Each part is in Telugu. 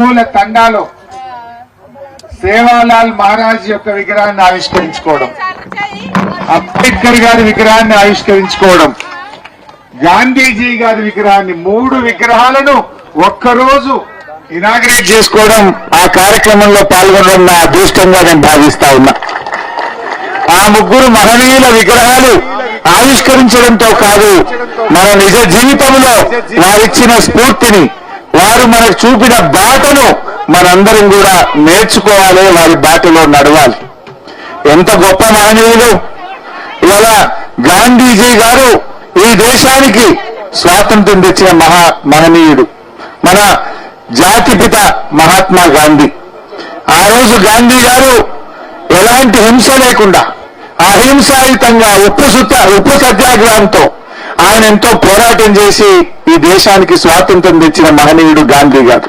పూల తండాలో సేవాలాల్ మహారాజ్ యొక్క విగ్రహాన్ని ఆవిష్కరించుకోవడం, అంబేద్కర్ గారి విగ్రహాన్ని ఆవిష్కరించుకోవడం, గాంధీజీ గారి విగ్రహాన్ని, 3 విగ్రహాలను ఒక్కరోజు ఇనాగ్రేట్ చేసుకోవడం, ఆ కార్యక్రమంలో పాల్గొనడం నా అదృష్టంగా నేను భావిస్తా ఉన్నా. ఆ 3 మహనీయుల విగ్రహాలు ఆవిష్కరించడంతో కాదు, మన నిజ జీవితంలో వారిచ్చిన స్ఫూర్తిని, వారు మనకు చూపిన బాటను మనందరం కూడా నేర్చుకోవాలి, వారి బాటలో నడవాలి. ఎంత గొప్ప మహనీయులు! ఇలా గాంధీజీ గారు ఈ దేశానికి స్వాతంత్ర్యం తెచ్చిన మహనీయుడు, మన జాతిపిత మహాత్మా గాంధీ. ఆ రోజు గాంధీ గారు ఎలాంటి హింస లేకుండా అహింసాయుతంగా ఉప్పు సత్యాగ్రహంతో ఆయన ఎంతో పోరాటం చేసి ఈ దేశానికి స్వాతంత్ర్యం తెచ్చిన మహనీయుడు గాంధీ గారు.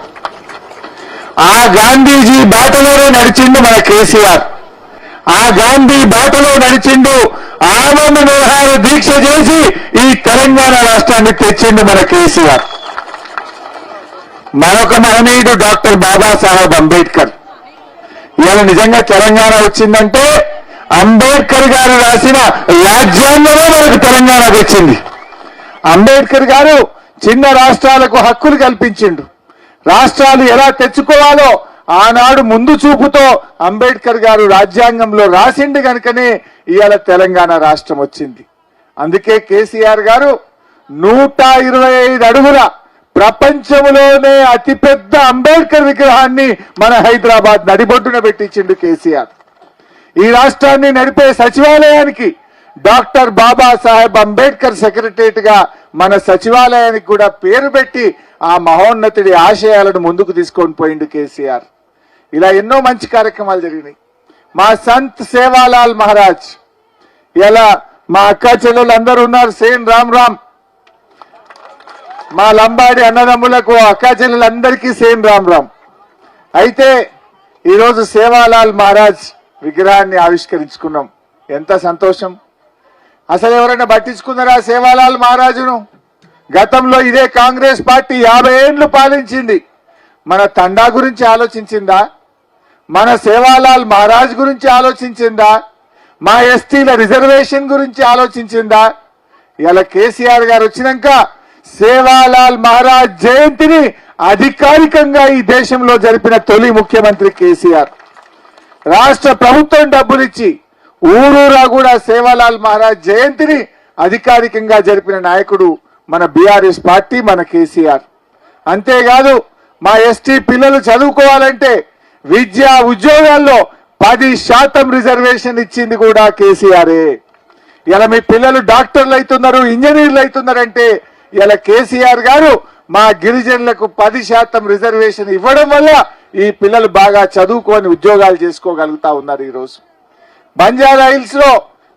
ఆ గాంధీజీ బాటలోనే నడిచిండు మన కేసీఆర్. ఆ గాంధీ బాటలో నడిచిండు, ఆనంద నిరాహార దీక్ష చేసి ఈ తెలంగాణ రాష్ట్రాన్ని తెచ్చిండు మన కేసీఆర్. మరొక మహనీయుడు డాక్టర్ బాబాసాహెబ్ అంబేద్కర్. ఇవాళ నిజంగా తెలంగాణ వచ్చిందంటే అంబేద్కర్ గారు రాసిన రాజ్యాంగమే మనకు తెలంగాణ వచ్చింది. అంబేద్కర్ గారు చిన్న రాష్ట్రాలకు హక్కులు కల్పించిండు. రాష్ట్రాలు ఎలా తెచ్చుకోవాలో ఆనాడు ముందు చూపుతో అంబేద్కర్ గారు రాజ్యాంగంలో రాసిండు కనుకనే ఇవాళ తెలంగాణ రాష్ట్రం వచ్చింది. అందుకే కేసీఆర్ గారు 125 అడుగుల ప్రపంచంలోనే అతిపెద్ద అంబేద్కర్ విగ్రహాన్ని మన హైదరాబాద్ నడిబొడ్డున పెట్టించిండు కేసీఆర్. ఈ రాష్ట్రాన్ని నడిపే సచివాలయానికి డాక్టర్ బాబాసాహెబ్ అంబేద్కర్ సెక్రటరియట్ గా మన సచివాలయానికి కూడా పేరు పెట్టి ఆ మహోన్నతుడి ఆశయాలను ముందుకు తీసుకొని పోయిండు కేసీఆర్. ఇలా ఎన్నో మంచి కార్యక్రమాలు జరిగినాయి. మా సంత్ సేవాలాల్ మహారాజ్, ఇలా మా అక్క చెల్లెలు అందరూ ఉన్నారు, సేన్ రామ్ రామ్. మా లంబాడి అన్నదమ్ములకు అక్క చెల్లెలందరికీ సేన్ రామ్ రామ్. అయితే ఈరోజు సేవాలాల్ మహారాజ్ విగ్రహాన్ని ఆవిష్కరించుకున్నాం. ఎంత సంతోషం! అసలు ఎవరైనా పట్టించుకున్నారా సేవాలాల్ మహారాజును? గతంలో ఇదే కాంగ్రెస్ పార్టీ 50 ఏళ్లు పాలించింది. మన తండా గురించి ఆలోచించిందా? మన సేవాలాల్ మహారాజ్ గురించి ఆలోచించిందా? మా ఎస్టీల రిజర్వేషన్ గురించి ఆలోచించిందా? ఇలా కేసీఆర్ గారు వచ్చినాక సేవాలాల్ మహారాజ్ జయంతిని అధికారికంగా ఈ దేశంలో జరిపిన తొలి ముఖ్యమంత్రి కేసీఆర్. రాష్ట్ర ప్రభుత్వం డబ్బులిచ్చి ఊరూరా కూడా సేవాలాల్ మహారాజ్ జయంతిని అధికారికంగా జరిపిన నాయకుడు మన బీఆర్ఎస్ పార్టీ, మన కేసీఆర్. అంతేకాదు మా ఎస్టీ పిల్లలు చదువుకోవాలంటే విద్యా ఉద్యోగాల్లో 10% రిజర్వేషన్ ఇచ్చింది కూడా కేసీఆరే. ఇలా మీ పిల్లలు డాక్టర్లు అవుతున్నారు, ఇంజనీర్లు అవుతున్నారంటే ఇలా కేసీఆర్ గారు మా గిరిజనులకు 10% రిజర్వేషన్ ఇవ్వడం వల్ల ఈ పిల్లలు బాగా చదువుకొని ఉద్యోగాలు చేసుకోగలుగుతా ఉన్నారు. ఈరోజు బంజారా హిల్స్ లో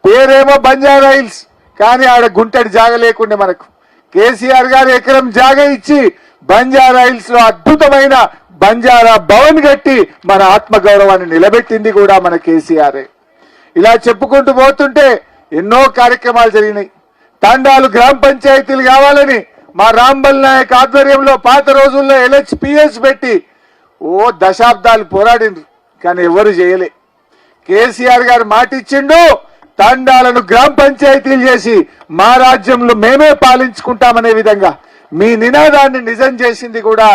పేరేమో బంజారా హిల్స్, కానీ ఆడ గుంటడి జాగ లేకుండే మనకు కేసీఆర్ గారు ఎకరం జాగ ఇచ్చి బంజారా హిల్స్ లో అద్భుతమైన బంజారా భవన్ కట్టి మన ఆత్మగౌరవాన్ని నిలబెట్టింది కూడా మన కేసీఆరే. ఇలా చెప్పుకుంటూ పోతుంటే ఎన్నో కార్యక్రమాలు జరిగినాయి. తండాలు గ్రామ పంచాయతీలు కావాలని మా రాంబల్ నాయక్ ఆధ్వర్యంలో పాత రోజుల్లో LHPS పెట్టి దశాబ్దాలు పోరాడిండ్రు, కానీ ఎవరు చేయలే. కేసీఆర్ గారు మాట ఇచ్చిండు, తండాలను గ్రామ పంచాయతీలు చేసి మా రాజ్యంలో మేమే పాలించుకుంటామనే విధంగా మీ నినాదాన్ని నిజం చేసింది కూడా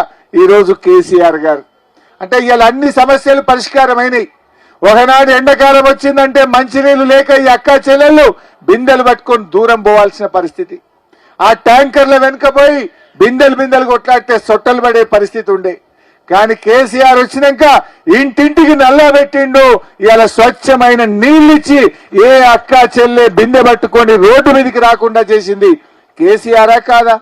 ఈరోజు కేసీఆర్ గారు. అంటే ఇవాళ అన్ని సమస్యలు పరిష్కారమైనవి. ఒకనాడు ఎండాకాలం వచ్చిందంటే మంచినీళ్లు లేక ఈ అక్క చెల్లెళ్ళు బిందెలు పట్టుకొని దూరం పోవాల్సిన పరిస్థితి. ఆ ట్యాంకర్ల వెనుకపోయి బిందెలు కొట్లాడితే సొట్టలు పడే పరిస్థితి ఉండే. కానీ కేసీఆర్ వచ్చినాక ఇంటింటికి నల్లా పెట్టిండు. ఇలా స్వచ్ఛమైన నీళ్ళిచ్చి ఏ అక్క చెల్లె బిందె పట్టుకొని రోడ్డు మీదకి రాకుండా చేసింది కేసీఆరా కాదా?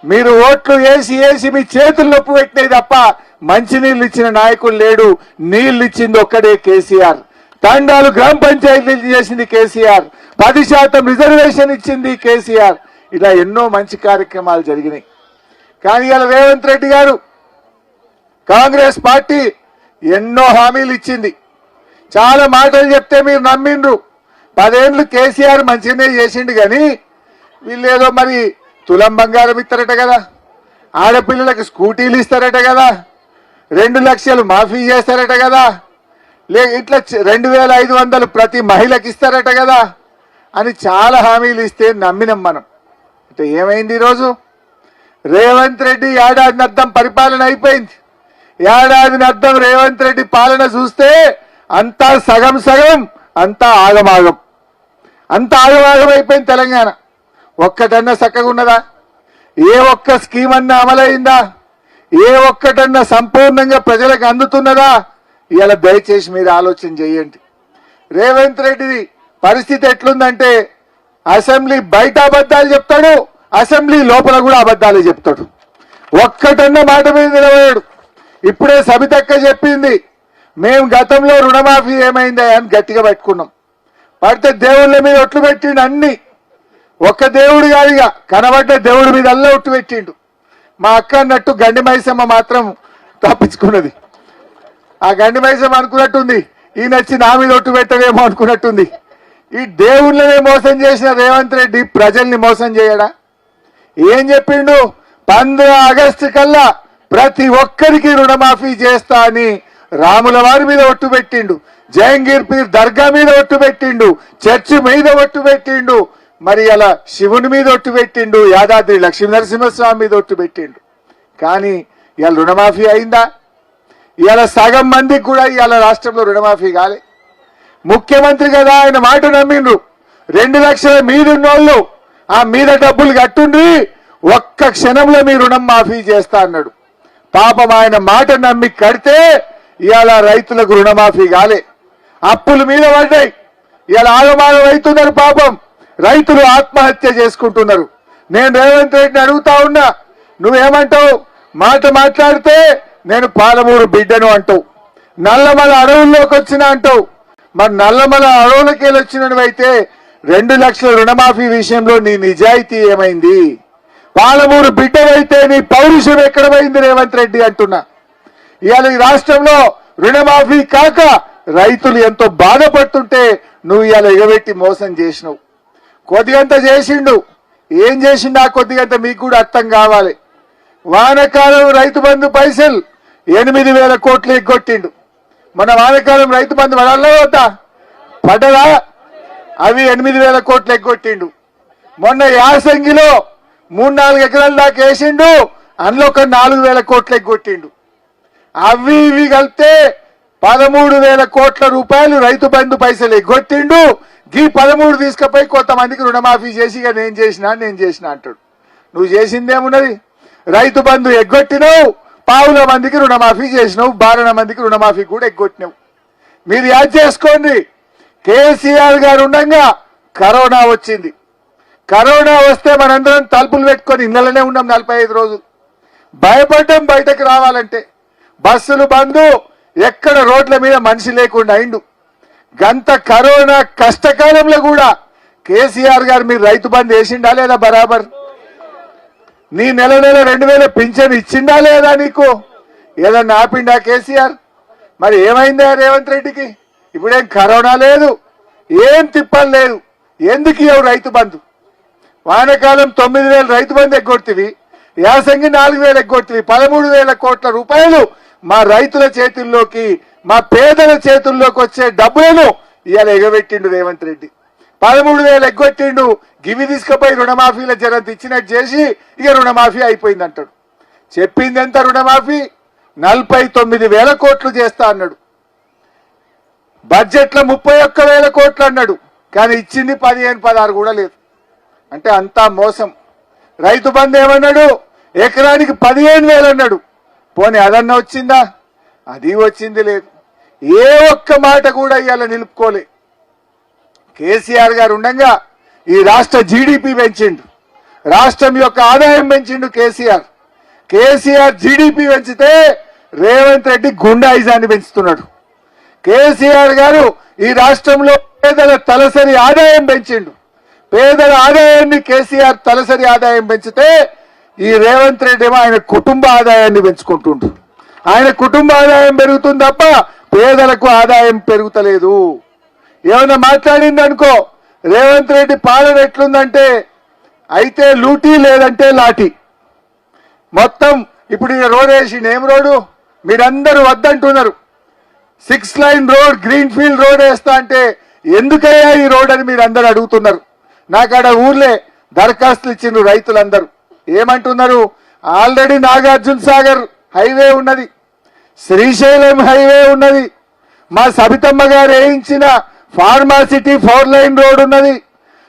మీరు ఓట్లు వేసి మీ చేతులు నొప్పి పెట్టినాయి తప్ప మంచినీళ్ళు ఇచ్చిన నాయకుడు లేడు. నీళ్లు ఇచ్చింది ఒక్కడే కేసీఆర్. తండాలు గ్రామ పంచాయతీలు చేసింది కేసీఆర్. 10% రిజర్వేషన్ ఇచ్చింది కేసీఆర్. ఇలా ఎన్నో మంచి కార్యక్రమాలు జరిగినాయి. కానీ ఇలా రేవంత్ రెడ్డి గారు, కాంగ్రెస్ పార్టీ ఎన్నో హామీలు ఇచ్చింది. చాలా మాటలు చెప్తే మీరు నమ్మిండ్రు. 10 ఏళ్లు కేసీఆర్ మంచిగానే చేసిండు, కానీ వీళ్ళేదో మరి తులం బంగారం ఇస్తారట కదా, ఆడపిల్లలకు స్కూటీలు ఇస్తారట కదా, 2 లక్షలు మాఫీ చేస్తారట కదా, ఇట్లా 2500 ప్రతి మహిళకి ఇస్తారట కదా అని చాలా హామీలు ఇస్తే నమ్మినాం మనం. అంటే ఏమైంది ఈరోజు? రేవంత్ రెడ్డి ఏడాది అర్థం పరిపాలన అయిపోయింది. ఏడాది అర్థం రేవంత్ రెడ్డి పాలన చూస్తే అంతా సగం సగం, అంతా ఆగమాగం, అంతా ఆగమాగం అయిపోయింది తెలంగాణ. ఒక్కటన్నా చక్కగా ఉన్నదా? ఏ ఒక్క స్కీమ్ అన్నా అమలైందా? ఏ ఒక్కటన్నా సంపూర్ణంగా ప్రజలకు అందుతున్నదా? ఇవాళ దయచేసి మీరు ఆలోచన చేయండి. రేవంత్ రెడ్డి పరిస్థితి ఎట్లుందంటే అసెంబ్లీ బయట అబద్ధాలు చెప్తాడు, అసెంబ్లీ లోపల కూడా అబద్ధాలు చెప్తాడు. ఒక్కటన్నా మాట మీద నిలబడాడు. ఇప్పుడే సబితక్క చెప్పింది, మేము గతంలో రుణమాఫీ ఏమైందా అని గట్టిగా పట్టుకున్నాం. పడితే దేవుళ్ళ మీద ఒట్లు పెట్టిండు. అన్ని ఒక్క దేవుడు కాదుగా, కనబడ్డ దేవుడి మీద అల్లా ఒట్టు పెట్టిండు. మా అక్క అన్నట్టు గండి మైసమ్మ మాత్రం తప్పించుకున్నది. ఆ గండి మైసమ్మ అనుకున్నట్టుంది, ఈయన వచ్చి నా మీద ఒట్టు పెట్టడేమో అనుకున్నట్టుంది. ఈ దేవుళ్ళనే మోసం చేసిన రేవంత్ రెడ్డి ప్రజల్ని మోసం చేయడా? ఏం చెప్పిండు? 15 ఆగస్టు కల్లా ప్రతి ఒక్కరికి రుణమాఫీ చేస్తా అని రాముల వారి మీద ఒట్టు పెట్టిండు, జయంగీర్ పీర్ దర్గా మీద ఒట్టు పెట్టిండు, చర్చి మీద ఒట్టు పెట్టిండు, మరి అలా శివుని మీద ఒట్టు పెట్టిండు, యాదాద్రి లక్ష్మీ నరసింహస్వామి మీద ఒట్టు పెట్టిండు. కానీ ఇవాళ రుణమాఫీ అయిందా? ఇవాళ సగం మందికి కూడా ఇవాళ రాష్ట్రంలో రుణమాఫీ కాలే. ముఖ్యమంత్రి కదా, ఆయన మాట నమ్మిండ్రు. 2 లక్షల మీదున్నోళ్ళు ఆ మీద డబ్బులు కట్టుండ్రి, ఒక్క క్షణంలో మీ రుణం మాఫీ చేస్తా అన్నాడు. పాపం ఆయన మాట నమ్మి కడితే ఇవాళ రైతులకు రుణమాఫీ కాలే, అప్పుల మీద పడ్డాయి. ఇవాళ ఆగమాగం అవుతున్నారు. పాపం రైతులు ఆత్మహత్య చేసుకుంటున్నారు. నేను రేవంత్ రెడ్డిని అడుగుతా ఉన్నా, నువ్వేమంటావు? మాట మాట్లాడితే నేను పాలమూరు బిడ్డను అంటావు, నల్లమల అడవుల్లోకి వచ్చిన అంటావు. మరి నల్లమల అడవులకి వెళ్ళి వచ్చినవైతే 2 లక్షల రుణమాఫీ విషయంలో నీ నిజాయితీ ఏమైంది? పాలమూరు బిడ్డవైతే నీ పౌరుషం ఎక్కడ పోయింది రేవంత్ రెడ్డి అంటున్నా. ఇవాళ ఈ రాష్ట్రంలో రుణమాఫీ కాక రైతులు ఎంతో బాధపడుతుంటే నువ్వు ఇవాళ ఎగబెట్టి మోసం చేసినావు. కొద్దిగంత చేసిండు. ఏం చేసిండు ఆ కొద్దిగంత మీకు కూడా అర్థం కావాలి. వానకాలం రైతు బంధు పైసలు 8,000 కోట్లు ఎగ్గొట్టిండు. మన వానకాలం రైతు బంధు పడాలా వద్దా? పడ్డదా? అవి 8,000 కోట్లు ఎగ్గొట్టిండు. మొన్న యాసంగిలో 3-4 ఎకరాల దాకా వేసిండు, అందులో ఒక 4,000 కోట్లు ఎగ్గొట్టిండు. అవి ఇవి కలిపితే 13,000 కోట్ల రూపాయలు రైతు బంధు పైసలు ఎగ్గొట్టిండు. ఈ 13 తీసుకుపోయి కొంతమందికి రుణమాఫీ చేసి ఇక నేను చేసిన అంటాడు. నువ్వు చేసిందేమున్నది? రైతు బంధు ఎగ్గొట్టినావు, పావుల మందికి రుణమాఫీ చేసినావు, 12 మందికి రుణమాఫీ కూడా ఎగ్గొట్టినావు. మీరు యాద్ చేసుకోండి, కేసీఆర్ గారు ఉండగా కరోనా వచ్చింది. కరోనా వస్తే మనందరం తలుపులు పెట్టుకొని ఇళ్లలోనే ఉన్నాం 45 రోజులు. భయపడ్డం బయటకు రావాలంటే. బస్సులు బంధు, ఎక్కడ రోడ్ల మీద మనిషి లేకుండా అయిండు. గంత కరోనా కష్టకాలంలో కూడా కేసీఆర్ గారు మీరు రైతు బంధు వేసిండా లేదా? బరాబర్. నీ నెల 2,000 పింఛన్ ఇచ్చిండా లేదా? నీకు ఏదన్నా ఆపిండా కేసీఆర్? మరి ఏమైందా రేవంత్ రెడ్డికి? ఇప్పుడేం కరోనా లేదు, ఏం తిప్పలు లేదు. ఎందుకు ఇవ్వవు రైతు బంధు? వానకాలం 9,000 రైతు బంధు ఎగ్గొట్టివి, యాసంగి 4,000 ఎగ్గొట్టివి. 13,000 కోట్ల రూపాయలు మా రైతుల చేతుల్లోకి, మా పేదల చేతుల్లోకి వచ్చే డబ్బులను ఇవాళ ఎగబెట్టిండు రేవంత్ రెడ్డి. 13,000 ఎగ్గొట్టిండు. గివి తీసుకుపోయి రుణమాఫీల జరంత ఇచ్చినట్టు చేసి ఇక రుణమాఫీ అయిపోయింది అంటాడు. చెప్పింది ఎంత రుణమాఫీ? 49,000 కోట్లు చేస్తా అన్నాడు. బడ్జెట్లో 31,000 కోట్లు అన్నాడు, కానీ ఇచ్చింది 15-16 కూడా లేదు. అంటే అంతా మోసం. రైతు బంధు ఏమన్నాడు? ఎకరానికి 15,000 అన్నాడు. పోనీ అదన్నా వచ్చిందా? అది వచ్చింది లేదు. ఏ ఒక్క మాట కూడా ఇవాళ నిలుపుకోలే. కేసీఆర్ గారు ఉండగా ఈ రాష్ట్ర జీడిపి పెంచిండు, రాష్ట్రం యొక్క ఆదాయం పెంచిండు కేసీఆర్ జీడిపి పెంచితే రేవంత్ రెడ్డి గుండాయిజాన్ని పెంచుతున్నాడు. కేసీఆర్ గారు ఈ రాష్ట్రంలో పేదల తలసరి ఆదాయం పెంచిండు. పేదల ఆదాయాన్ని కేసీఆర్ తలసరి ఆదాయం పెంచితే ఈ రేవంత్ రెడ్డి ఏమో ఆయన కుటుంబ ఆదాయాన్ని పెంచుకుంటుండు. ఆయన కుటుంబ ఆదాయం పెరుగుతుంది తప్ప పేదలకు ఆదాయం పెరుగుతలేదు. ఏమైనా మాట్లాడింది అనుకో, రేవంత్ రెడ్డి పాలన ఎట్లుందంటే అయితే లూటీ లేదంటే లాఠీ. మొత్తం ఇప్పుడు రోడ్ వేసిండు. ఏం రోడ్డు? మీరందరూ వద్దంటున్నారు. 6 line road, green field road వేస్తా అంటే ఎందుకయ్యా ఈ రోడ్ అని మీరు అందరు అడుగుతున్నారు. నాకాడ ఊర్లే దరఖాస్తులు ఇచ్చిండ్రు రైతులందరూ. ఏమంటున్నారు? ఆల్రెడీ నాగార్జున సాగర్ హైవే ఉన్నది, శ్రీశైలం హైవే ఉన్నది, మా సబితమ్మ గారు వేయించిన ఫార్మాసిటీ 4 లైన్ రోడ్ ఉన్నది,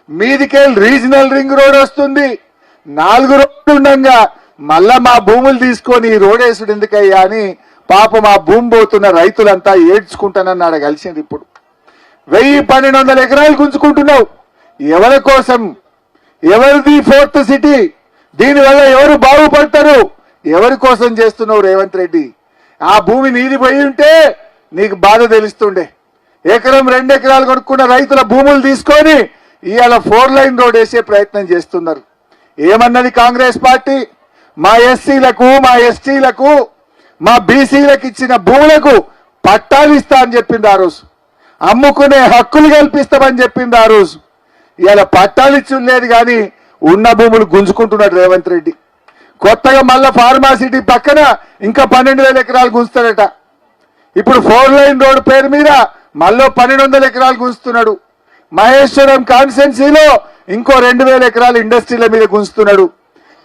మీదికెళ్ళి రీజనల్ రింగ్ రోడ్ వస్తుంది. 4 రోడ్లు ఉండగా మళ్ళా మా భూములు తీసుకొని ఈ రోడ్ వేసుడు ఎందుకయ్యా అని పాపం ఆ భూమి పోతున్న రైతులంతా ఏడ్చుకుంటానన్నాడు కలిసింది. ఇప్పుడు 1000-1200 ఎకరాలు గుంజుకుంటున్నావు. ఎవరి కోసం? ఎవరిది 4th సిటీ? దీనివల్ల ఎవరు బాగుపడతారు? ఎవరి కోసం చేస్తున్నావు రేవంత్ రెడ్డి? ఆ భూమి నీది పోయి ఉంటే నీకు బాధ తెలుస్తుండే. 1-2 ఎకరాలు కొనుక్కున్న రైతుల భూములు తీసుకొని ఇవాళ 4 లైన్ రోడ్ వేసే ప్రయత్నం చేస్తున్నారు. ఏమన్నది కాంగ్రెస్ పార్టీ? మా ఎస్సీలకు, మా ఎస్టీలకు, మా బీసీలకు ఇచ్చిన భూములకు పట్టాలు ఇస్తా అని చెప్పింది ఆ రోజు. అమ్ముకునే హక్కులు కల్పిస్తామని చెప్పింది ఆ రోజు. ఇవాళ పట్టాలు ఇచ్చి లేదు కానీ ఉన్న భూములు గుంజుకుంటున్నాడు రేవంత్ రెడ్డి. కొత్తగా మళ్ళా ఫార్మాసిటీ పక్కన ఇంకా 12,000 ఎకరాలు గుంజుతాడట. ఇప్పుడు 4 లైన్ రోడ్ పేరు మీద మళ్ళీ 1,200 ఎకరాలు గుంజుతున్నాడు. మహేశ్వరం కాన్స్టెన్సీలో ఇంకో 2,000 ఎకరాలు ఇండస్ట్రీల మీద గుంజుతున్నాడు.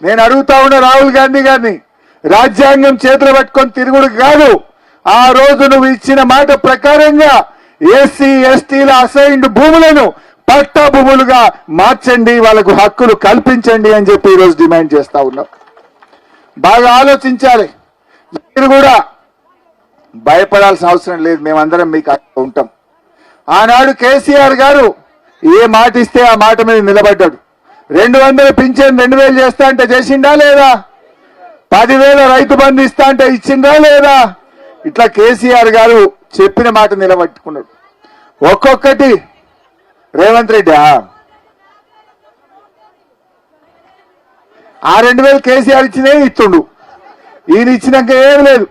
నేను అడుగుతా ఉన్న రాహుల్ గాంధీ గారిని, రాజ్యాంగం చేతులు పట్టుకొని తిరుగుడు కాదు, ఆ రోజు నువ్వు ఇచ్చిన మాట ప్రకారంగా ఎస్సీ ఎస్టీల అసైన్డ్ భూములను పట్టా భూములుగా మార్చండి, వాళ్ళకు హక్కులు కల్పించండి అని చెప్పి ఈరోజు డిమాండ్ చేస్తా ఉన్నాం. బాగా ఆలోచించాలి. మీరు కూడా భయపడాల్సిన అవసరం లేదు, మేమందరం మీకు ఉంటాం. ఆనాడు కేసీఆర్ గారు ఏ మాట ఇస్తే ఆ మాట మీద నిలబడ్డాడు. 200 పింఛన్ 2,000 చేస్తా అంటే చేసిండా లేదా? 10,000 రైతు బంధు ఇస్తా అంటే ఇచ్చిందా లేదా? ఇట్లా కేసీఆర్ గారు చెప్పిన మాట నిలబెట్టుకున్నాడు. ఒక్కొక్కటి రేవంత్ రెడ్డి ఆ 2,000 కేసీఆర్ ఇచ్చినే ఇస్తుండు, ఈయన ఇచ్చినాక ఏం లేదు.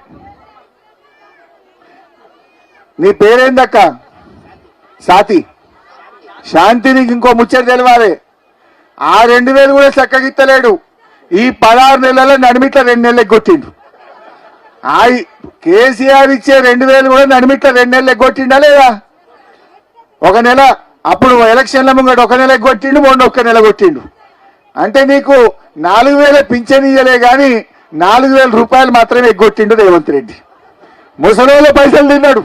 నీ పేరేందక్క? సాతి శాంతి. నీకు ఇంకో ముచ్చట తెలవాలి. ఆ 2,000 కూడా చక్కగా ఇస్తలేడు. ఈ 16 నెలల నడిమిట్ల 2 నెలలు ఎగ్గొట్టిండు. ఆ కేసీఆర్ ఇచ్చే 2,000 కూడా నడిమిట్ల 2 నెలలు ఎగ్గొట్టిండా లేదా? ఒక నెల అప్పుడు ఎలక్షన్ల ముంగట 1 నెల ఎగ్గొట్టిండు, మొన్న 1 నెల కొట్టిండు. అంటే నీకు 4,000 పింఛన్ ఇయ్యలే గాని 4,000 రూపాయలు మాత్రమే ఎగ్గొట్టిండు రేవంత్ రెడ్డి. ముసలోళ్ళ పైసలు తిన్నాడు.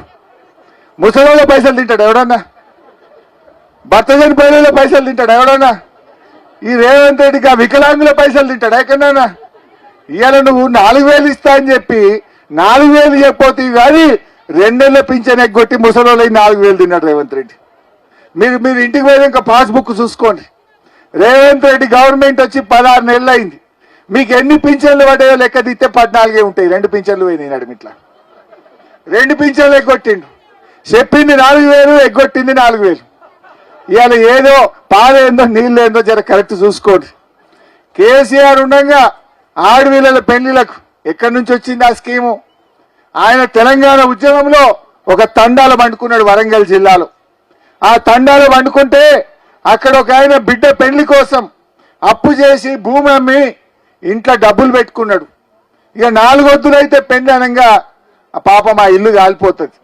ముసలోళ్ళ పైసలు తింటాడు ఎవడన్నా? భర్త చనిపోయిన పైసలు తింటాడు ఎవడన్నా? ఈ రేవంత్ రెడ్డికి ఆ వికలాంగుల పైసలు తింటాడు ఎక్కడన్నా? ఇవాళ నువ్వు 4,000 ఇస్తా అని చెప్పి 4,000 చెప్పిపోతే కానీ 2 నెలల పింఛన్ ఎగ్గొట్టి ముసలోళ్ళకి 4,000 తిన్నాడు రేవంత్ రెడ్డి. మీరు ఇంటికి పోయినాక పాస్బుక్ చూసుకోండి. రేవంత్ రెడ్డి గవర్నమెంట్ వచ్చి 16 నెలలు అయింది. మీకు ఎన్ని పింఛన్లు పడ్డాయో లెక్క తీస్తే 14 ఉంటాయి. 2 పింఛన్లు పోయినాయి నడిమిట్లా. 2 పింఛన్లు ఎగ్గొట్టిండు. చెప్పింది 4,000, ఎగ్గొట్టింది 4,000. ఇవాళ ఏదో పాలేందో నీళ్ళేందో జర కరెక్ట్ చూసుకోండి. కేసీఆర్ ఉండగా ఆడపిల్లల పెళ్లిలకు ఎక్కడి నుంచి వచ్చింది ఆ స్కీము? ఆయన తెలంగాణ ఉద్యమంలో ఒక తండాలు వండుకున్నాడు వరంగల్ జిల్లాలో. ఆ తండాలు వండుకుంటే అక్కడ ఒక ఆయన బిడ్డ పెళ్లి కోసం అప్పు చేసి భూమి అమ్మి ఇంట్లో డబ్బులు పెట్టుకున్నాడు. ఇక 4 వద్దులైతే పెళ్లి అనగా ఆ పాపం ఆ ఇల్లు కాలిపోతుంది.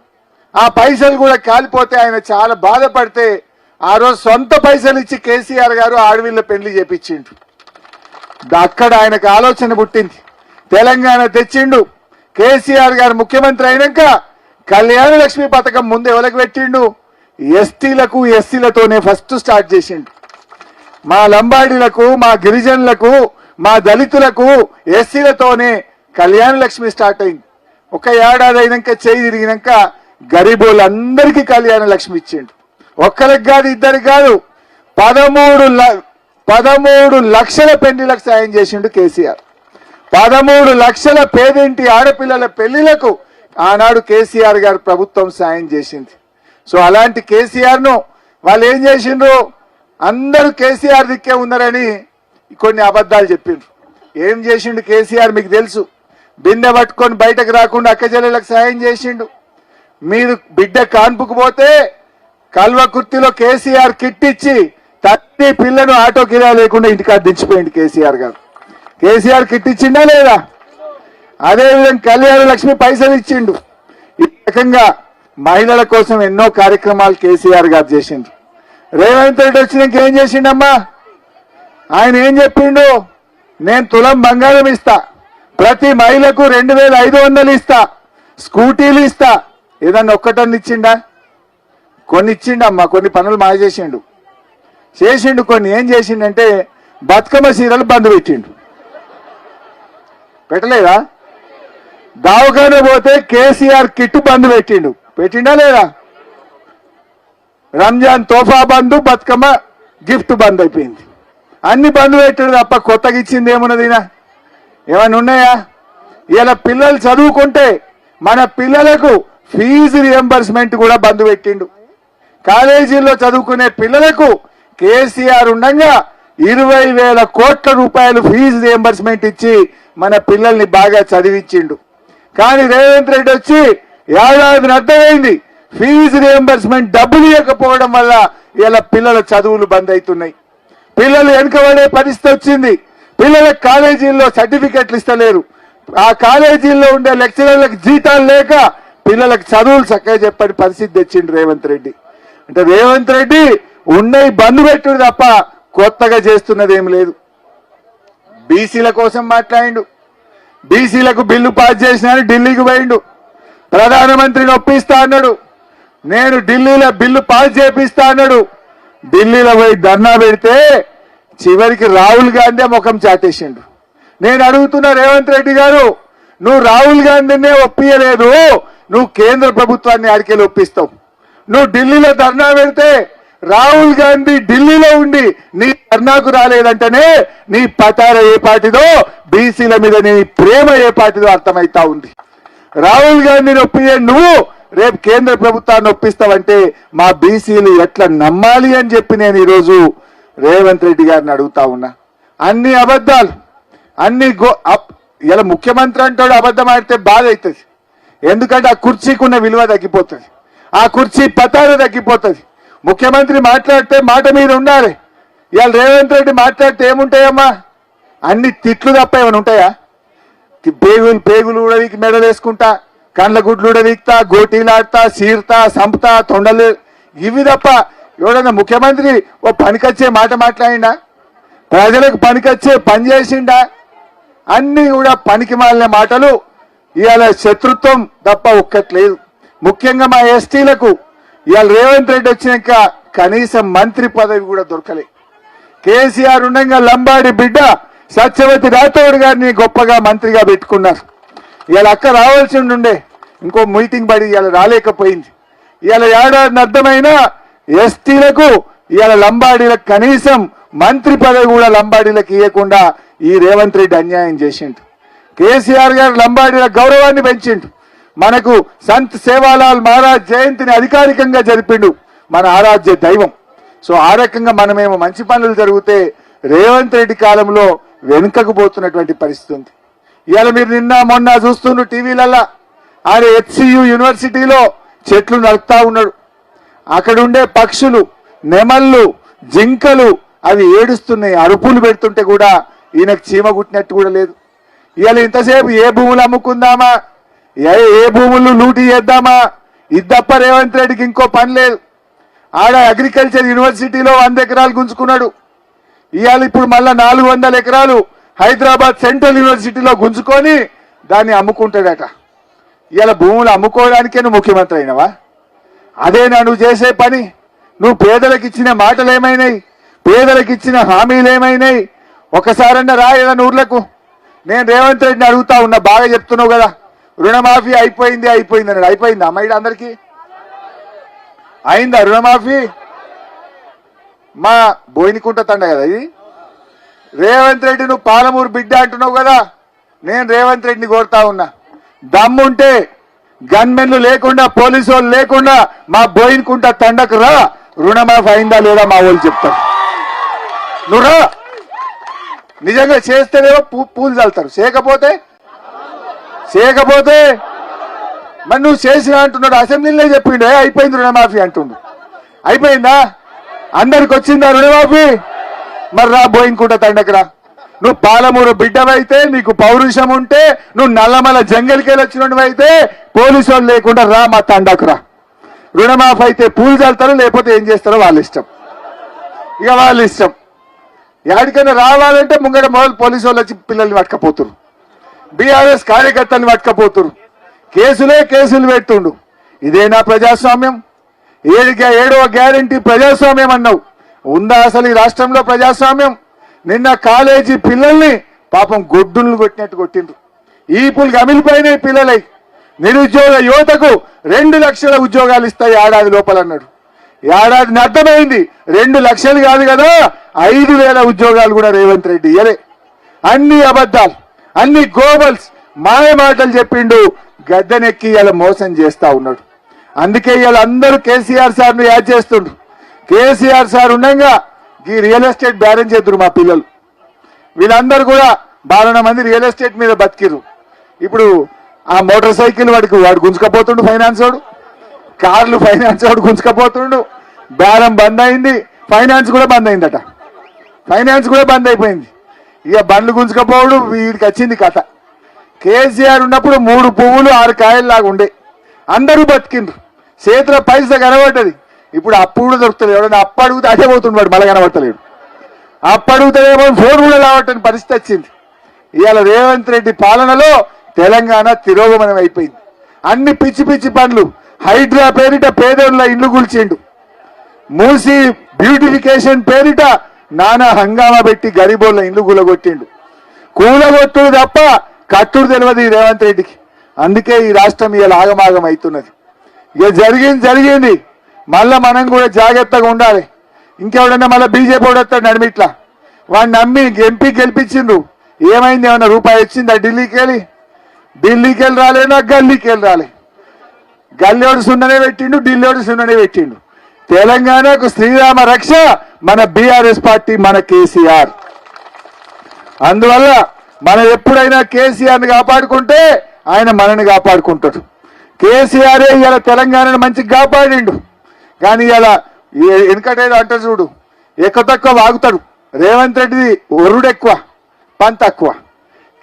ఆ పైసలు కూడా కాలిపోతే ఆయన చాలా బాధపడితే ఆ రోజు సొంత పైసలు ఇచ్చి కేసీఆర్ గారు ఆడవిళ్ళ పెళ్లి చేపించిండు. అక్కడ ఆయనకు ఆలోచన పుట్టింది. తెలంగాణ తెచ్చిండు. కేసీఆర్ గారు ముఖ్యమంత్రి అయినాక కళ్యాణ లక్ష్మి పథకం ముందు ఎవరికి పెట్టిండు? ఎస్టీలకు, ఎస్సీలతోనే ఫస్ట్ స్టార్ట్ చేసిండు. మా లంబాడీలకు, మా గిరిజనులకు, మా దళితులకు, ఎస్సీలతోనే కళ్యాణ లక్ష్మి స్టార్ట్ అయింది. ఒక ఏడాది అయినాక చేయి తిరిగినాక గరీబోళ్ళందరికీ కళ్యాణ లక్ష్మి ఇచ్చిండు. ఒక్కరికి కాదు, ఇద్దరికి కాదు, 13 లక్షల పెళ్లిలకు సాయం చేసిండు కేసీఆర్. 13 లక్షల పేదింటి ఆడపిల్లల పెళ్లిలకు ఆనాడు కేసీఆర్ గారు ప్రభుత్వం సాయం చేసింది. సో అలాంటి కేసీఆర్ ను వాళ్ళు ఏం చేసిండ్రు? అందరూ కేసీఆర్ దిక్కే ఉన్నారని కొన్ని అబద్ధాలు చెప్పిండ్రు. ఏం చేసిండు కేసీఆర్ మీకు తెలుసు. బిందె పట్టుకొని బయటకు రాకుండా అక్కజల్లెలకు సాయం చేసిండు. మీరు బిడ్డ కాన్పుకు పోతే కల్వకుర్తిలో కేసీఆర్ కిట్ ఇచ్చి తల్లి పిల్లను ఆటో కిరాయి లేకుండా ఇంటికాడ దించిపోయింది కేసీఆర్ గారు. కేసీఆర్ కిట్ ఇచ్చిండా లేదా? అదేవిధంగా కళ్యాణ లక్ష్మి పైసలు ఇచ్చిండు. ఈ రకంగా మహిళల కోసం ఎన్నో కార్యక్రమాలు కేసీఆర్ గారు చేసిండ్రు. రేవంత్ రెడ్డి వచ్చినాక ఏం చేసిండమ్మా? ఆయన ఏం చెప్పిండు? నేను తులం బంగారం ఇస్తా, ప్రతి మహిళకు 2500 ఇస్తా, స్కూటీలు ఇస్తా. ఏదన్నా ఒక్కటన్ని ఇచ్చిండా? కొన్ని ఇచ్చిండమ్మా, కొన్ని పనులు మాయ చేసిండు. కొన్ని ఏం చేసిండంటే బతుకమ్మ సీరలు బంద్ పెట్టిండు. పెట్టలేదా? దావఖాన పోతే కేసీఆర్ కిట్ బంద్ పెట్టిండా లేదా? రంజాన్ తోఫా బంద్, బతుకమ్మ గిఫ్ట్ బంద్ అయిపోయింది. అన్ని బంద్ పెట్టాడు తప్ప కొత్తగా ఇచ్చింది ఏమున్నది? ఏమైనా ఉన్నాయా? ఇలా పిల్లలు చదువుకుంటే మన పిల్లలకు ఫీజు రియంబర్స్మెంట్ కూడా బంద్ పెట్టిండు. కాలేజీల్లో చదువుకునే పిల్లలకు కేసీఆర్ ఉండగా 20,000 కోట్ల రూపాయలు ఫీజు రియంబర్స్మెంట్ ఇచ్చి మన పిల్లల్ని బాగా చదివించిండు. కానీ రేవంత్ రెడ్డి వచ్చి ఏడాది అర్థమైంది, ఫీజు రియంబర్స్మెంట్ డబ్బులు ఇవ్వకపోవడం వల్ల ఇలా పిల్లల చదువులు బంద్ అవుతున్నాయి. పిల్లలు వెనుకబడే పరిస్థితి వచ్చింది. పిల్లలకు కాలేజీల్లో సర్టిఫికెట్లు ఇస్తలేరు. ఆ కాలేజీల్లో ఉండే లెక్చరర్లకు జీతాలు లేక పిల్లలకు చదువులు చక్కగా చెప్పని పరిస్థితి తెచ్చిండు రేవంత్ రెడ్డి. అంటే రేవంత్ రెడ్డి ఉన్నవి బంద్ పెట్టుడు తప్ప కొత్తగా చేస్తున్నది ఏమి లేదు. బీసీల కోసం మాట్లాడిండు. బీసీలకు బిల్లు పాస్ చేసినాను, ఢిల్లీకి పోయిండు. ప్రధానమంత్రిని ఒప్పిస్తా అన్నాడు. నేను ఢిల్లీలో బిల్లు పాస్ చేపిస్తా అన్నాడు. ఢిల్లీలో పోయి ధర్నా పెడితే చివరికి రాహుల్ గాంధీ ముఖం చాటేసిండు. నేను అడుగుతున్నా రేవంత్ రెడ్డి గారు, నువ్వు రాహుల్ గాంధీనే ఒప్పియలేదు, నువ్వు కేంద్ర ప్రభుత్వాన్ని ఆడికెళ్ళి ఒప్పిస్తావు. నువ్వు ఢిల్లీలో ధర్నా పెడితే రాహుల్ గాంధీ ఢిల్లీలో ఉండి నీ ధర్నాకు రాలేదంటేనే నీ పతార ఏ పార్టీదో, బీసీల మీద నీ ప్రేమ ఏ పార్టీదో అర్థమైతా ఉంది. రాహుల్ గాంధీని ఒప్పియే నువ్వు రేపు కేంద్ర ప్రభుత్వాన్ని ఒప్పిస్తావంటే మా బీసీలు ఎట్లా నమ్మాలి అని చెప్పి నేను ఈరోజు రేవంత్ రెడ్డి గారిని అడుగుతా ఉన్నా. అన్ని అబద్ధాలు, అన్ని ఇలా ముఖ్యమంత్రి అంటాడు అబద్ధం ఆడితే బాధ అవుతుంది. ఎందుకంటే ఆ కుర్చీకి ఉన్న విలువ తగ్గిపోతుంది, ఆ కుర్చీ పతారు తగ్గిపోతుంది. ముఖ్యమంత్రి మాట్లాడితే మాట మీద ఉండాలి. ఇవాళ రేవంత్ రెడ్డి మాట్లాడితే ఏముంటాయమ్మా? అన్ని తిట్లు తప్ప ఏమైనా ఉంటాయా? పేగులు కూడా వీకి మెడలు వేసుకుంటా, కండ్ల గుడ్లు కూడా వీక్తా, గోటీలాడతా, సీర్తా, సంపుతా, తొండలు, ఇవి తప్ప ఎవడన్నా ముఖ్యమంత్రి ఓ పనికొచ్చే మాట మాట్లాడిండా? ప్రజలకు పనికొచ్చే పని చేసిండా? అన్ని కూడా పనికి మాలిన మాటలు. ఇవాళ శత్రుత్వం తప్ప ఒక్కట్లేదు. ముఖ్యంగా మా ఎస్టీలకు ఇవాళ రేవంత్ రెడ్డి వచ్చినాక కనీసం మంత్రి పదవి కూడా దొరకలే. కేసీఆర్ ఉండగా లంబాడి బిడ్డ సత్యవతి రాథోడ్ గారిని గొప్పగా మంత్రిగా పెట్టుకున్నారు. ఇవాళ అక్క రావాల్సి ఉండే, ఇంకో మీటింగ్ పడి ఇవాళ రాలేకపోయింది. ఇవాళ ఏడాది అర్థమైన ఎస్టీలకు ఇవాళ లంబాడీలకు కనీసం మంత్రి పదవి కూడా లంబాడీలకు ఇవ్వకుండా ఈ రేవంత్ రెడ్డి అన్యాయం చేసిండు. కేసీఆర్ గారు లంబాడీల గౌరవాన్ని పెంచిండు. మనకు సంత్ సేవాలాల్ మహారాజ్ జయంతిని అధికారికంగా జరిపిండు మన ఆరాధ్య దైవం. సో ఆ రకంగా మనమేమో మంచి పనులు జరిగితే రేవంత్ రెడ్డి కాలంలో వెనుకకు పోతున్నటువంటి పరిస్థితి ఉంది. ఇవాళ మీరు నిన్న మొన్న చూస్తున్న టీవీలల్లా ఆయన HCU యూనివర్సిటీలో చెట్లు నరుకుతా ఉన్నాడు. అక్కడ ఉండే పక్షులు, నెమళ్ళు, జింకలు అవి ఏడుస్తున్నాయి, అరుపులు పెడుతుంటే కూడా ఈయనకు చీమ కుట్టినట్టు కూడా లేదు. ఇవాళ ఇంతసేపు ఏ భూములు అమ్ముకుందామా, ఏ భూములు లూటీ చేద్దామా, ఇది తప్ప రేవంత్ రెడ్డికి ఇంకో పని లేదు. ఆడ అగ్రికల్చర్ యూనివర్సిటీలో 100 ఎకరాలు గుంజుకున్నాడు. ఇవాళ ఇప్పుడు మళ్ళా 400 ఎకరాలు హైదరాబాద్ సెంట్రల్ యూనివర్సిటీలో గుంజుకొని దాన్ని అమ్ముకుంటాడట. ఇవాళ భూములు అమ్ముకోవడానికే నువ్వు ముఖ్యమంత్రి అయినవా? అదేనా నువ్వు చేసే పని? నువ్వు పేదలకు ఇచ్చిన మాటలు ఏమైనాయి? పేదలకు ఇచ్చిన హామీలు ఏమైనాయి? ఒకసారన్నా రా ఏదైనా ఊర్లకు. నేను రేవంత్ రెడ్డిని అడుగుతా ఉన్నా, బాగా చెప్తున్నావు కదా రుణమాఫీ అయిపోయింది అన్నాడు. అయిపోయిందా అమ్మాయి అందరికీ? అయిందా రుణమాఫీ? మా బోయినకుంట తండ కదా ఇది. రేవంత్ రెడ్డి నువ్వు పాలమూరు బిడ్డ అంటున్నావు కదా, నేను రేవంత్ రెడ్డిని కోరుతా ఉన్నా, దమ్ముంటే గన్మెన్లు లేకుండా, పోలీసు వాళ్ళు లేకుండా మా బోయినకుంట తండకు రా, రుణమాఫీ అయిందా లేదా మా వాళ్ళు చెప్తారు. నువ్వు రా, నిజంగా చేస్తేనేమో పూలు చల్లుతారు, చేయకపోతే మరి నువ్వు చేసిన అంటున్నాడు. అసెంబ్లీలో చెప్పిండు అయిపోయింది రుణమాఫీ అంటుండు. అయిపోయిందా? అందరికి వచ్చిందా రుణమాఫీ? మరి రా బోయినకుంట తండకు రా. నువ్వు పాలమూరు బిడ్డవైతే, నీకు పౌరుషం ఉంటే, నువ్వు నల్లమల జంగల్కి వచ్చినవైతే పోలీసు వాళ్ళు లేకుండా రా మా తండాకు రా. రుణమాఫ్ అయితే పూలు చల్లుతారో లేకపోతే ఏం చేస్తారో వాళ్ళ ఇష్టం, ఇక వాళ్ళ ఇష్టం. ఎక్కడికైనా రావాలంటే ముంగడ మొదలు పోలీసు వాళ్ళు వచ్చి పిల్లల్ని పట్టుకపోతురు, బీఆర్ఎస్ కార్యకర్తల్ని పట్టుకపోతురు, కేసులు పెడుతుండు. ఇదేనా ప్రజాస్వామ్యం? ఏడవ గ్యారంటీ ప్రజాస్వామ్యం అన్నావు. ఉందా అసలు ఈ రాష్ట్రంలో ప్రజాస్వామ్యం? నిన్న కాలేజీ పిల్లల్ని పాపం గొడ్డులను కొట్టినట్టు కొట్టిండ్రు. ఈపులు గమిలిపోయినాయి పిల్లలై. నిరుద్యోగ యువతకు 2 లక్షల ఉద్యోగాలు ఇస్తాయి ఏడాది లోపల అన్నాడు. ఏడాదిని అర్థమైంది 2 లక్షలు కాదు కదా, 5,000 ఉద్యోగాలు కూడా రేవంత్ రెడ్డి ఇయ్యలే. అన్ని అబద్ధాలు, అన్ని గోబల్స్, మాయ మాటలు చెప్పిండు. గద్దెనెక్కి ఇలా మోసం చేస్తా ఉన్నాడు. అందుకే ఇలా అందరూ కేసీఆర్ సార్ ను యాడ్ చేస్తుండ్రు. కేసీఆర్ సార్ ఉండగా ఈ రియల్ ఎస్టేట్ బ్యారెన్ చేద్దరు మా పిల్లలు. వీళ్ళందరూ కూడా 12 మంది రియల్ ఎస్టేట్ మీద బతికిరు. ఇప్పుడు ఆ మోటార్ సైకిల్ వాడు గుంజుకపోతుండు, ఫైనాన్స్ వాడు, కార్లు ఫైనాన్స్ వాడు గుంజుకపోతుండు. బేరం బంద్ అయింది, ఫైనాన్స్ కూడా బంద్ అయిందట. ఫైనాన్స్ కూడా బంద్ అయిపోయింది. ఇక బండ్లు గుంజుకపోవడు వీడికి వచ్చింది కథ. కేసీఆర్ ఉన్నప్పుడు 3 పువ్వులు 6 కాయలు లాగా ఉండే, అందరూ బతికిండ్రు, చేతిలో పైసా కనబడ్డది. ఇప్పుడు అప్పు కూడా దొరుకుతలేదు. ఎవడన్నా అప్పు అడిగితే అదే పోతుండడు, మళ్ళీ కనబడతలేడు. అప్పు అడుగుతాడేమో ఫోన్ కూడా రావటని పరిస్థితి వచ్చింది. ఇవాళ రేవంత్ రెడ్డి పాలనలో తెలంగాణ తిరోగమనం అయిపోయింది. అన్ని పిచ్చి పిచ్చి పనులు. హైడ్రా పేరిట పేదోళ్ళ ఇల్లు కూల్చిండు. మూసి బ్యూటిఫికేషన్ పేరిట నానా హంగామా పెట్టి గరీబోళ్ళ ఇల్లు కూలగొట్టిండు. కూలగొట్టుడు తప్ప కట్టుడు తెలియదు ఈ రేవంత్ రెడ్డికి. అందుకే ఈ రాష్ట్రం ఇలా ఆగమాగం అవుతున్నది. ఇక జరిగింది. మళ్ళా మనం కూడా జాగ్రత్తగా ఉండాలి. ఇంకెవడన్నా మళ్ళీ బీజేపీ వస్తాడు నడిమిట్లా, వాడిని నమ్మి ఎంపీ గెలిపించిండ్రు. ఏమైంది? ఏమన్నా రూపాయి వచ్చిందా? ఢిల్లీకి వెళ్ళి రాలేనా? గల్లీకి వెళ్ళి రాలే. గల్లీవాడు సున్ననే పెట్టిండు, ఢిల్లీవాడు సున్ననే పెట్టిండు. తెలంగాణకు శ్రీరామ రక్ష మన బీఆర్ఎస్ పార్టీ, మన కేసీఆర్. అందువల్ల మనం ఎప్పుడైనా కేసీఆర్ని కాపాడుకుంటే ఆయన మనని కాపాడుకుంటాడు. కేసీఆరే ఇలా తెలంగాణను మంచిగా కాపాడిండు. కానీ ఇలా వెనకటేదో అంట చూడు, ఎక్కువ తక్కువ వాగుతాడు. రేవంత్ రెడ్డిది ఒరుడు ఎక్కువ, పని తక్కువ.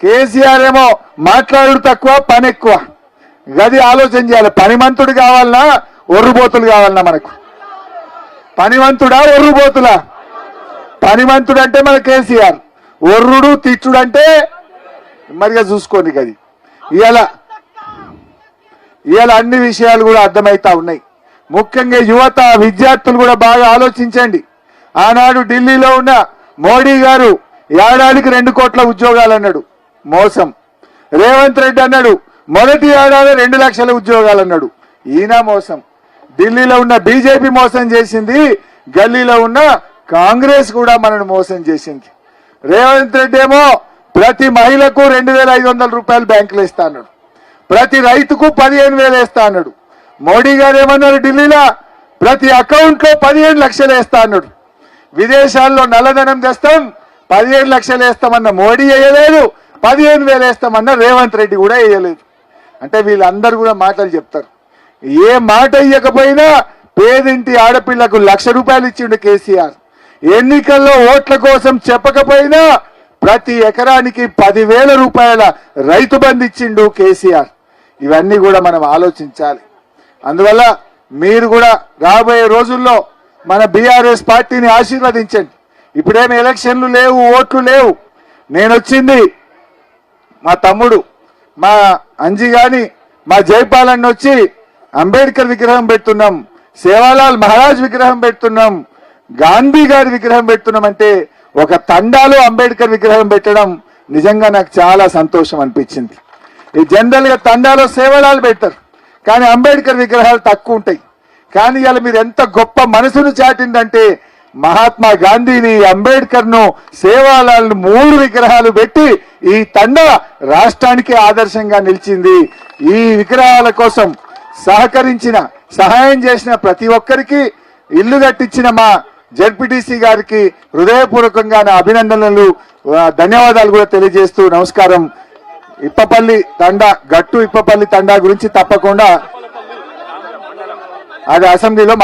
కేసీఆర్ ఏమో మాట్లాడు తక్కువ, పని ఎక్కువ. గది ఆలోచన చేయాలి. పనిమంతుడు కావాలన్నా ఒర్రుబోతులు కావాలన్నా? మనకు పనిమంతుడా ఒర్రుబోతులా? పనిమంతుడు అంటే మన కేసీఆర్, ఒర్రుడు తిట్టుడు అంటే మరిగా చూసుకోండి. గది ఇవాళ అన్ని విషయాలు కూడా అర్థమవుతా ఉన్నాయి. ముఖ్యంగా యువత, విద్యార్థులు కూడా బాగా ఆలోచించండి. ఆనాడు ఢిల్లీలో ఉన్న మోడీ గారు ఏడాదికి 2 కోట్ల ఉద్యోగాలు అన్నాడు, మోసం. రేవంత్ రెడ్డి అన్నాడు మొదటి ఏడాది 2 లక్షల ఉద్యోగాలు అన్నాడు, ఈయన మోసం. ఢిల్లీలో ఉన్న బీజేపీ మోసం చేసింది, గల్లీలో ఉన్న కాంగ్రెస్ కూడా మనను మోసం చేసింది. రేవంత్ రెడ్డి ఏమో ప్రతి మహిళకు 2,500 రూపాయలు బ్యాంకులో ఇస్తా అన్నాడు, ప్రతి రైతుకు 15,000 వేస్తా అన్నాడు. మోడీ గారు ఏమన్నారు ఢిల్లీలో? ప్రతి అకౌంట్ లో 15 లక్షలు వేస్తా అన్నాడు. విదేశాల్లో నల్లధనం తెస్తాం, 15 లక్షలు వేస్తామన్న మోడీ వేయలేదు, 15,000 వేస్తామన్న రేవంత్ రెడ్డి కూడా వేయలేదు. అంటే వీళ్ళందరూ కూడా మాటలు చెప్తారు. ఏ మాట ఇయ్యకపోయినా పేదింటి ఆడపిల్లకు 1,00,000 రూపాయలు ఇచ్చిండు కేసీఆర్. ఎన్నికల్లో ఓట్ల కోసం చెప్పకపోయినా ప్రతి ఎకరానికి 10,000 రూపాయల రైతు బంధు ఇచ్చిండు కేసీఆర్. ఇవన్నీ కూడా మనం ఆలోచించాలి. అందువల్ల మీరు కూడా రాబోయే రోజుల్లో మన బీఆర్ఎస్ పార్టీని ఆశీర్వదించండి. ఇప్పుడేమి ఎలక్షన్లు లేవు, ఓట్లు లేవు. నేను వచ్చింది మా తమ్ముడు మా అంజి గాని మా జైపాలన్న వచ్చి అంబేద్కర్ విగ్రహం పెడుతున్నాం, సేవాలాల్ మహారాజ్ విగ్రహం పెడుతున్నాం, గాంధీ గారి విగ్రహం పెడుతున్నాం అంటే ఒక తండాలో అంబేద్కర్ విగ్రహం పెట్టడం నిజంగా నాకు చాలా సంతోషం అనిపించింది. ఈ జనరల్ గా తండాలో సేవలాలు పెడతారు, కానీ అంబేద్కర్ విగ్రహాలు తక్కువ ఉంటాయి. కానీ ఇలా మీరు ఎంత గొప్ప మనసును చాటిందంటే మహాత్మా గాంధీని, అంబేద్కర్ ను, సేవాలాల్ను 3 విగ్రహాలు పెట్టి ఈ తండా రాష్ట్రానికి ఆదర్శంగా నిలిచింది. ఈ విగ్రహాల కోసం సహకరించిన, సహాయం చేసిన ప్రతి ఒక్కరికి, ఇల్లు కట్టించిన మా జెడ్పీటీసీ గారికి హృదయపూర్వకంగా నా అభినందనలు, ధన్యవాదాలు కూడా తెలియజేస్తూ నమస్కారం. ఇప్పపల్లి తండా, గట్టు ఇప్పపల్లి తండా గురించి తప్పకుండా అది అసెంబ్లీలో